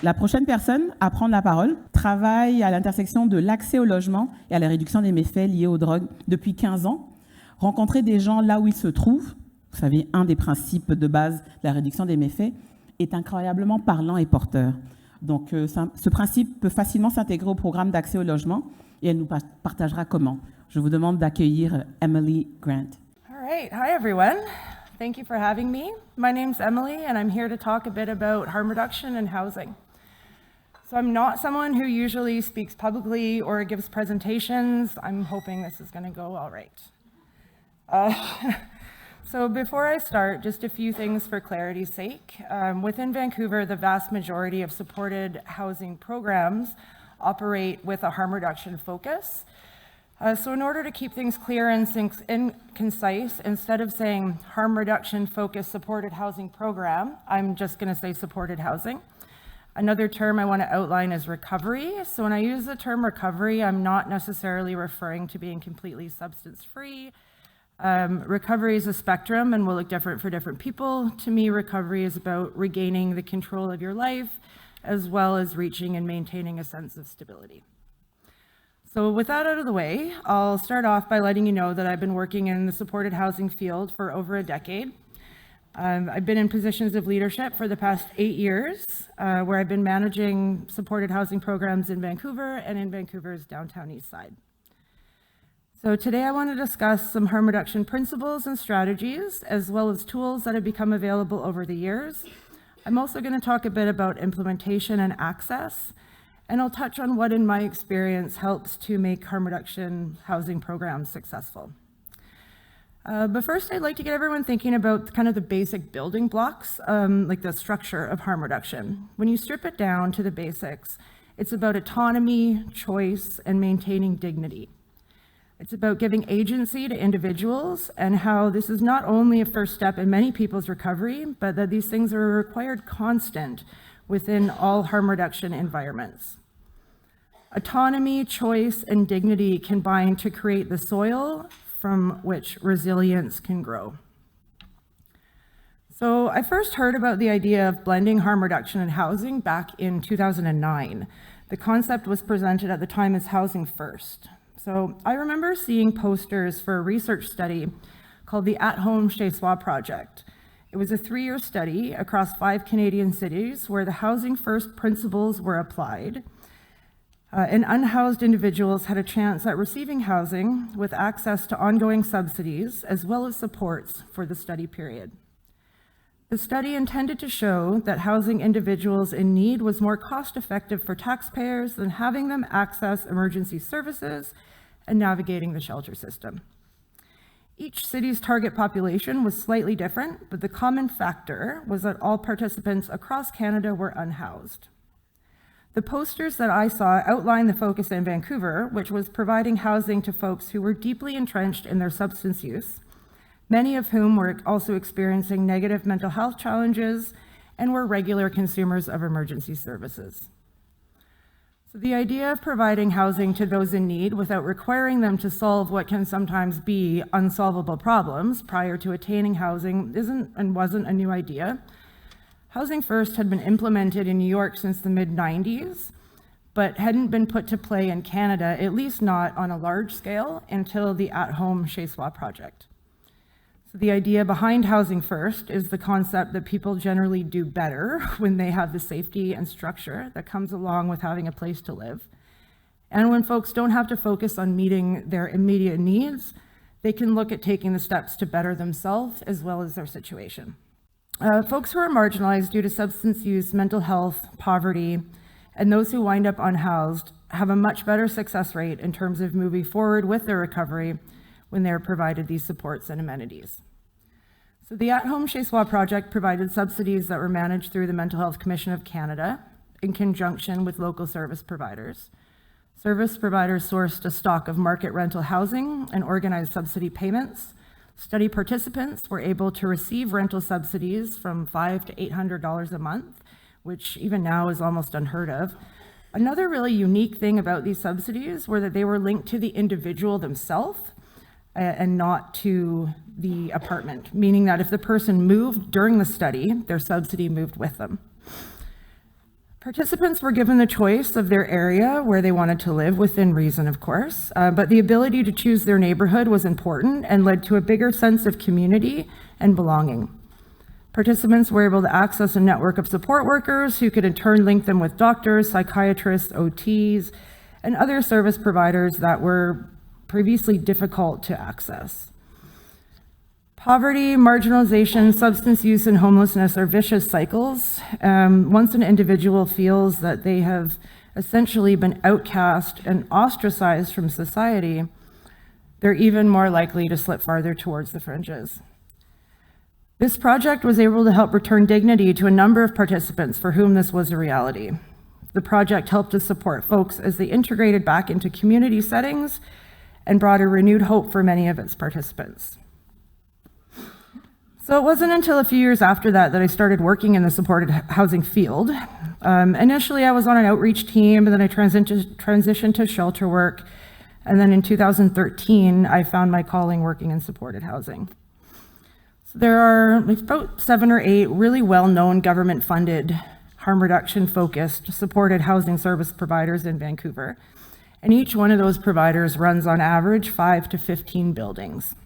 La prochaine personne à prendre la parole travaille à l'intersection de l'accès au logement et à la réduction des méfaits liés aux drogues depuis 15 ans. Rencontrer des gens là où ils se trouvent, vous savez, un des principes de base de la réduction des méfaits, est incroyablement parlant et porteur. Donc ce principe peut facilement s'intégrer au programme d'accès au logement et elle nous partagera comment. Je vous demande d'accueillir Emily Grant. All right, hi everyone. Thank you for having me. My name's Emily and I'm here to talk a bit about harm reduction and housing. So I'm not someone who usually speaks publicly or gives presentations. I'm hoping this is going to go all right. So before I start, just a few things for clarity's sake. Within Vancouver, the vast majority of supported housing programs operate with a harm reduction focus. So in order to keep things clear and concise, instead of saying harm reduction focused supported housing program, I'm just going to say supported housing. Another term I want to outline is recovery. So when I use the term recovery, I'm not necessarily referring to being completely substance-free. Recovery is a spectrum and will look different for different people. To me, recovery is about regaining the control of your life, as well as reaching and maintaining a sense of stability. So with that out of the way, I'll start off by letting you know that I've been working in the supported housing field for over a decade. I've been in positions of leadership for the past 8 years, where I've been managing supported housing programs in Vancouver and in Vancouver's downtown east side. So today I want to discuss some harm reduction principles and strategies, as well as tools that have become available over the years. I'm also going to talk a bit about implementation and access, and I'll touch on what in my experience helps to make harm reduction housing programs successful. But first, I'd like to get everyone thinking about kind of the basic building blocks, like the structure of harm reduction. When you strip it down to the basics, it's about autonomy, choice, and maintaining dignity. It's about giving agency to individuals and how this is not only a first step in many people's recovery, but that these things are a required constant within all harm reduction environments. Autonomy, choice, and dignity combine to create the soil from which resilience can grow. So I first heard about the idea of blending harm reduction and housing back in 2009. The concept was presented at the time as Housing First. So I remember seeing posters for a research study called the 𝘤𝘰𝘯𝘬𝘬𝘬𝘬 project. It was a 3-year study across 5 Canadian cities where the Housing First principles were applied. And unhoused individuals had a chance at receiving housing with access to ongoing subsidies as well as supports for the study period. The study intended to show that housing individuals in need was more cost-effective for taxpayers than having them access emergency services and navigating the shelter system. Each city's target population was slightly different, but the common factor was that all participants across Canada were unhoused. The posters that I saw outlined the focus in Vancouver, which was providing housing to folks who were deeply entrenched in their substance use, many of whom were also experiencing negative mental health challenges and were regular consumers of emergency services. So the idea of providing housing to those in need without requiring them to solve what can sometimes be unsolvable problems prior to attaining housing isn't and wasn't a new idea. Housing First had been implemented in New York since the mid-90s, but hadn't been put to play in Canada, at least not on a large scale, until the 𝘤𝘰𝘯𝘬𝘬𝘬𝘬𝘬 project. So the idea behind Housing First is the concept that people generally do better when they have the safety and structure that comes along with having a place to live. And when folks don't have to focus on meeting their immediate needs, they can look at taking the steps to better themselves as well as their situation. Folks who are marginalized due to substance use, mental health, poverty, and those who wind up unhoused have a much better success rate in terms of moving forward with their recovery when they're provided these supports and amenities. So the 𝘤𝘰𝘯𝘬𝘬𝘬𝘬𝘬 project provided subsidies that were managed through the Mental Health Commission of Canada in conjunction with local service providers. Service providers sourced a stock of market rental housing and organized subsidy payments. Study participants were able to receive rental subsidies from $500 to $800 a month, which even now is almost unheard of. Another really unique thing about these subsidies were that they were linked to the individual themselves and not to the apartment, meaning that if the person moved during the study, their subsidy moved with them. Participants were given the choice of their area where they wanted to live, within reason, of course, but the ability to choose their neighborhood was important and led to a bigger sense of community and belonging. Participants were able to access a network of support workers who could in turn link them with doctors, psychiatrists, OTs, and other service providers that were previously difficult to access. Poverty, marginalization, substance use, and homelessness are vicious cycles. Once an individual feels that they have essentially been outcast and ostracized from society, they're even more likely to slip farther towards the fringes. This project was able to help return dignity to a number of participants for whom this was a reality. The project helped to support folks as they integrated back into community settings and brought a renewed hope for many of its participants. So it wasn't until a few years after that that I started working in the supported housing field. Initially, I was on an outreach team, and then I transitioned to shelter work. And then in 2013, I found my calling working in supported housing. So there are about 7 or 8 really well-known government-funded, harm reduction-focused supported housing service providers in Vancouver. And each one of those providers runs on average 5 to 15 buildings.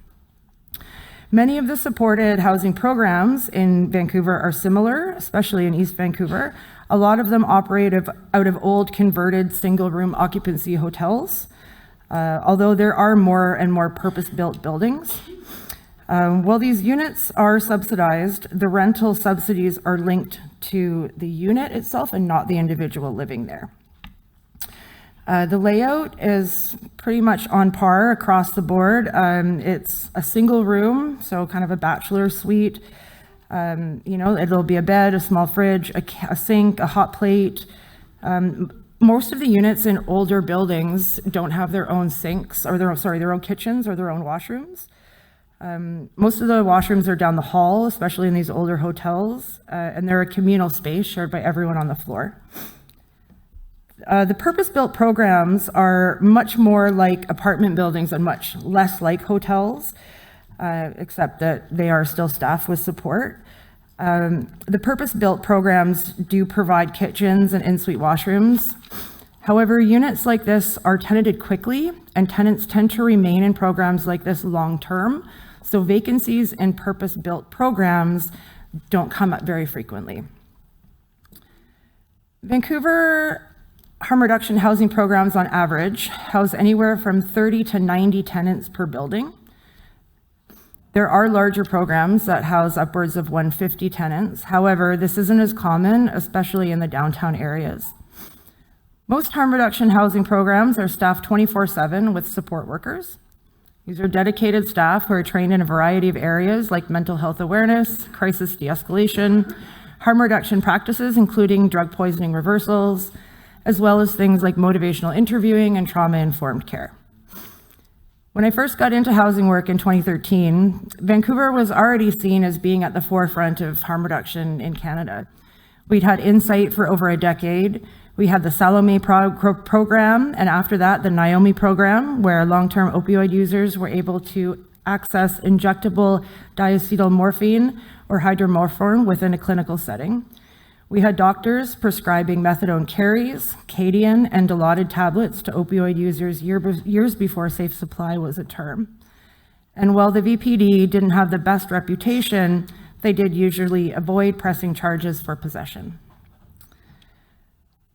Many of the supported housing programs in Vancouver are similar, especially in East Vancouver. A lot of them operate out of old converted single-room occupancy hotels, although there are more and more purpose-built buildings. While these units are subsidized, the rental subsidies are linked to the unit itself and not the individual living there. The layout is pretty much on par across the board. It's a single room, so kind of a bachelor suite. It'll be a bed, a small fridge, a sink, a hot plate. Most of the units in older buildings don't have their own sinks, or their own kitchens or their own washrooms. Most of the washrooms are down the hall, especially in these older hotels, and they're a communal space shared by everyone on the floor. The purpose-built programs are much more like apartment buildings and much less like hotels, except that they are still staffed with support. The purpose-built programs do provide kitchens and in-suite washrooms. However, units like this are tenanted quickly, and tenants tend to remain in programs like this long-term, so vacancies in purpose-built programs don't come up very frequently. Vancouver harm reduction housing programs on average house anywhere from 30 to 90 tenants per building. There are larger programs that house upwards of 150 tenants. However, this isn't as common, especially in the downtown areas. Most harm reduction housing programs are staffed 24/7 with support workers. These are dedicated staff who are trained in a variety of areas like mental health awareness, crisis de-escalation, harm reduction practices, including drug poisoning reversals, as well as things like motivational interviewing and trauma-informed care. When I first got into housing work in 2013, Vancouver was already seen as being at the forefront of harm reduction in Canada. We'd had Insight for over a decade. We had the Salome program, and after that, the Naomi program, where long-term opioid users were able to access injectable diacetyl morphine or hydromorphone within a clinical setting. We had doctors prescribing methadone carries, Cadian, and Dilaudid tablets to opioid users years before safe supply was a term. And while the VPD didn't have the best reputation, they did usually avoid pressing charges for possession.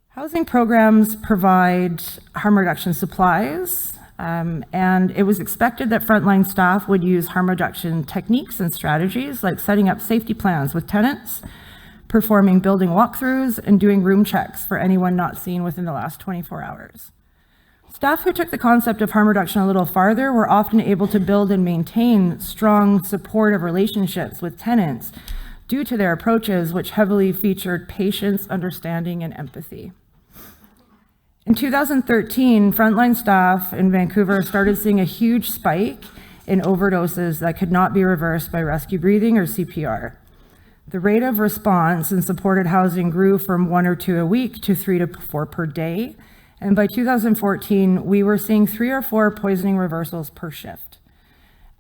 Housing programs provide harm reduction supplies, and it was expected that frontline staff would use harm reduction techniques and strategies like setting up safety plans with tenants, performing building walkthroughs, and doing room checks for anyone not seen within the last 24 hours. Staff who took the concept of harm reduction a little farther were often able to build and maintain strong, supportive relationships with tenants due to their approaches, which heavily featured patience, understanding, and empathy. In 2013, frontline staff in Vancouver started seeing a huge spike in overdoses that could not be reversed by rescue breathing or CPR. The rate of response in supported housing grew from 1 or 2 a week to 3 to 4 per day. And by 2014, we were seeing 3 or 4 poisoning reversals per shift.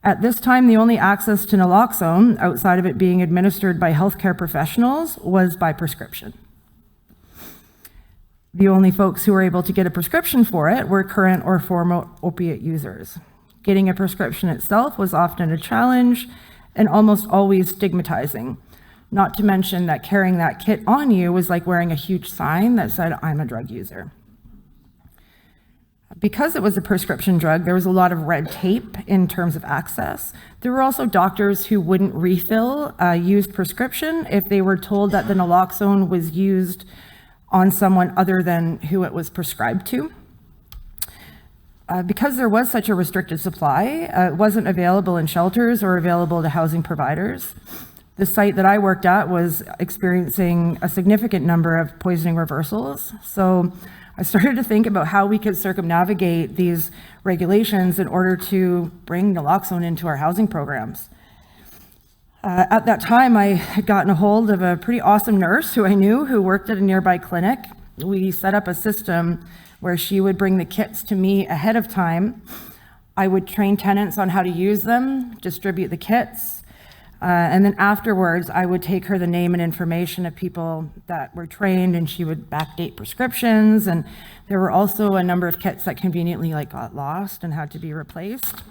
At this time, the only access to naloxone, outside of it being administered by healthcare professionals, was by prescription. The only folks who were able to get a prescription for it were current or former opiate users. Getting a prescription itself was often a challenge and almost always stigmatizing. Not to mention that carrying that kit on you was like wearing a huge sign that said, "I'm a drug user." Because it was a prescription drug, there was a lot of red tape in terms of access. There were also doctors who wouldn't refill a used prescription if they were told that the naloxone was used on someone other than who it was prescribed to. Because there was such a restricted supply, it wasn't available in shelters or available to housing providers. The site that I worked at was experiencing a significant number of poisoning reversals. So I started to think about how we could circumnavigate these regulations in order to bring naloxone into our housing programs. At that time, I had gotten a hold of a pretty awesome nurse who I knew who worked at a nearby clinic. We set up a system where she would bring the kits to me ahead of time. I would train tenants on how to use them, distribute the kits, and then afterwards, I would take her the name and information of people that were trained, and she would backdate prescriptions. And there were also a number of kits that conveniently got lost and had to be replaced.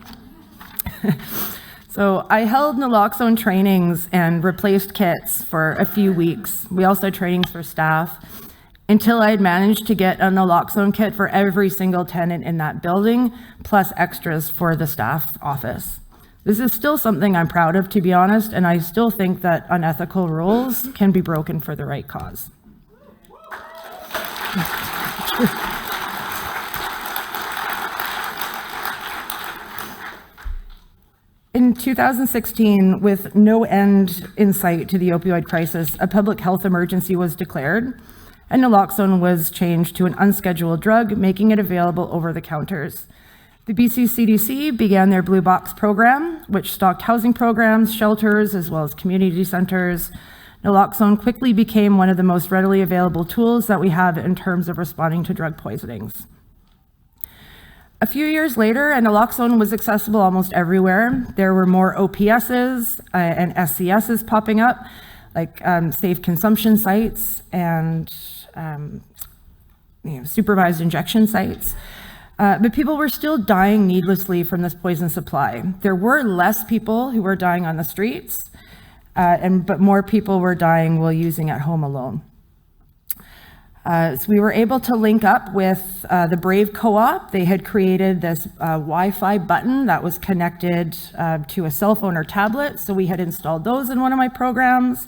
So I held naloxone trainings and replaced kits for a few weeks. We also had trainings for staff until I had managed to get a naloxone kit for every single tenant in that building, plus extras for the staff office. This is still something I'm proud of, to be honest, and I still think that unethical rules can be broken for the right cause. In 2016, with no end in sight to the opioid crisis, a public health emergency was declared, and naloxone was changed to an unscheduled drug, making it available over the counters. The BC CDC began their Blue Box program, which stocked housing programs, shelters, as well as community centers. Naloxone quickly became one of the most readily available tools that we have in terms of responding to drug poisonings. A few years later, naloxone was accessible almost everywhere. There were more OPSs and SCSs popping up, like safe consumption sites and supervised injection sites. But people were still dying needlessly from this poison supply. There were less people who were dying on the streets, but more people were dying while using at home alone. So we were able to link up with the Brave Co-op. They had created this Wi-Fi button that was connected to a cell phone or tablet. So we had installed those in one of my programs.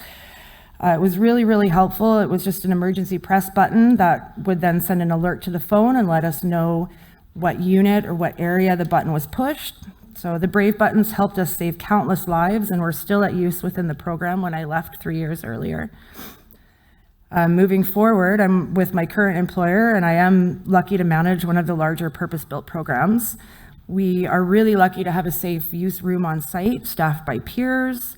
It was really, really helpful. It was just an emergency press button that would then send an alert to the phone and let us know what unit or what area the button was pushed. So the Brave buttons helped us save countless lives and were still at use within the program when I left 3 years earlier. Moving forward, I'm with my current employer, and I am lucky to manage one of the larger purpose-built programs. We are really lucky to have a safe use room on site, staffed by peers.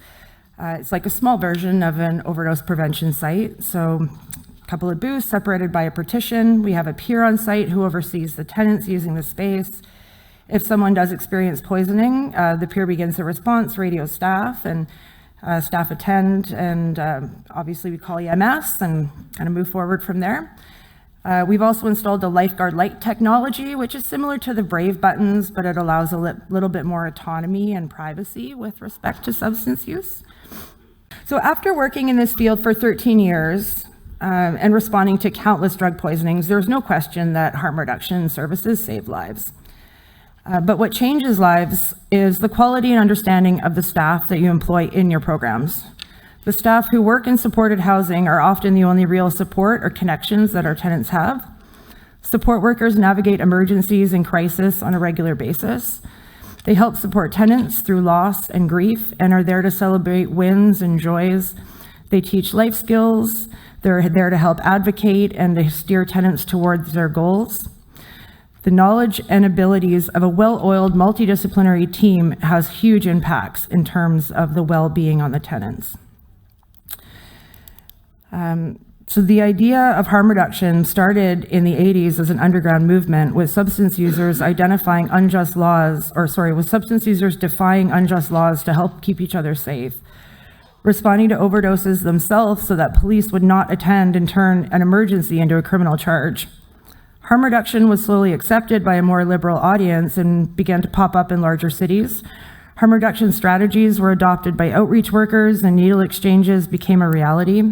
It's like a small version of an overdose prevention site. So a couple of booths separated by a partition. We have a peer on site who oversees the tenants using the space. If someone does experience poisoning, the peer begins the response, radio staff, and staff attend, and obviously we call EMS and kind of move forward from there. We've also installed the lifeguard light technology, which is similar to the Brave buttons, but it allows a little bit more autonomy and privacy with respect to substance use. So after working in this field for 13 years and responding to countless drug poisonings, there's no question that harm reduction services save lives. But what changes lives is the quality and understanding of the staff that you employ in your programs. The staff who work in supported housing are often the only real support or connections that our tenants have. Support workers navigate emergencies and crisis on a regular basis. They help support tenants through loss and grief and are there to celebrate wins and joys. They teach life skills. They're there to help advocate and to steer tenants towards their goals. The knowledge and abilities of a well-oiled multidisciplinary team has huge impacts in terms of the well-being on the tenants. So the idea of harm reduction started in the 80s as an underground movement with substance users identifying unjust laws, with substance users defying unjust laws to help keep each other safe. responding to overdoses themselves so that police would not attend and turn an emergency into a criminal charge. Harm reduction was slowly accepted by a more liberal audience and began to pop up in larger cities. Harm reduction strategies were adopted by outreach workers and needle exchanges became a reality.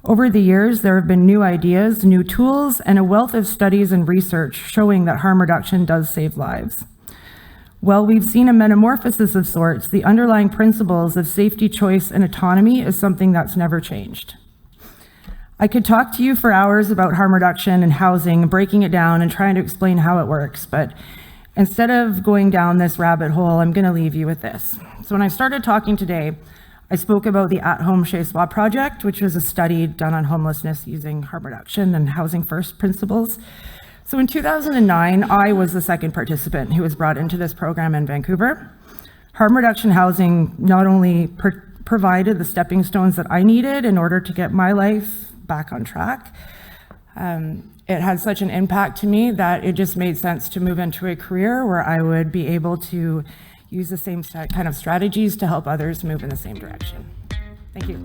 Over the years, there have been new ideas, new tools, and a wealth of studies and research showing that harm reduction does save lives. While we've seen a metamorphosis of sorts, the underlying principles of safety, choice, and autonomy is something that's never changed. I could talk to you for hours about harm reduction and housing, breaking it down and trying to explain how it works, but instead of going down this rabbit hole, I'm gonna leave you with this. So when I started talking today, I spoke about the 𝘤𝘰𝘯𝘧𝘦𝘯𝘊𝘠 project, which was a study done on homelessness using harm reduction and housing first principles. So in 2009, I was the second participant who was brought into this program in Vancouver. Harm reduction housing not only provided the stepping stones that I needed in order to get my life back on track, it had such an impact to me that it just made sense to move into a career where I would be able to use the same kind of strategies to help others move in the same direction. Thank you.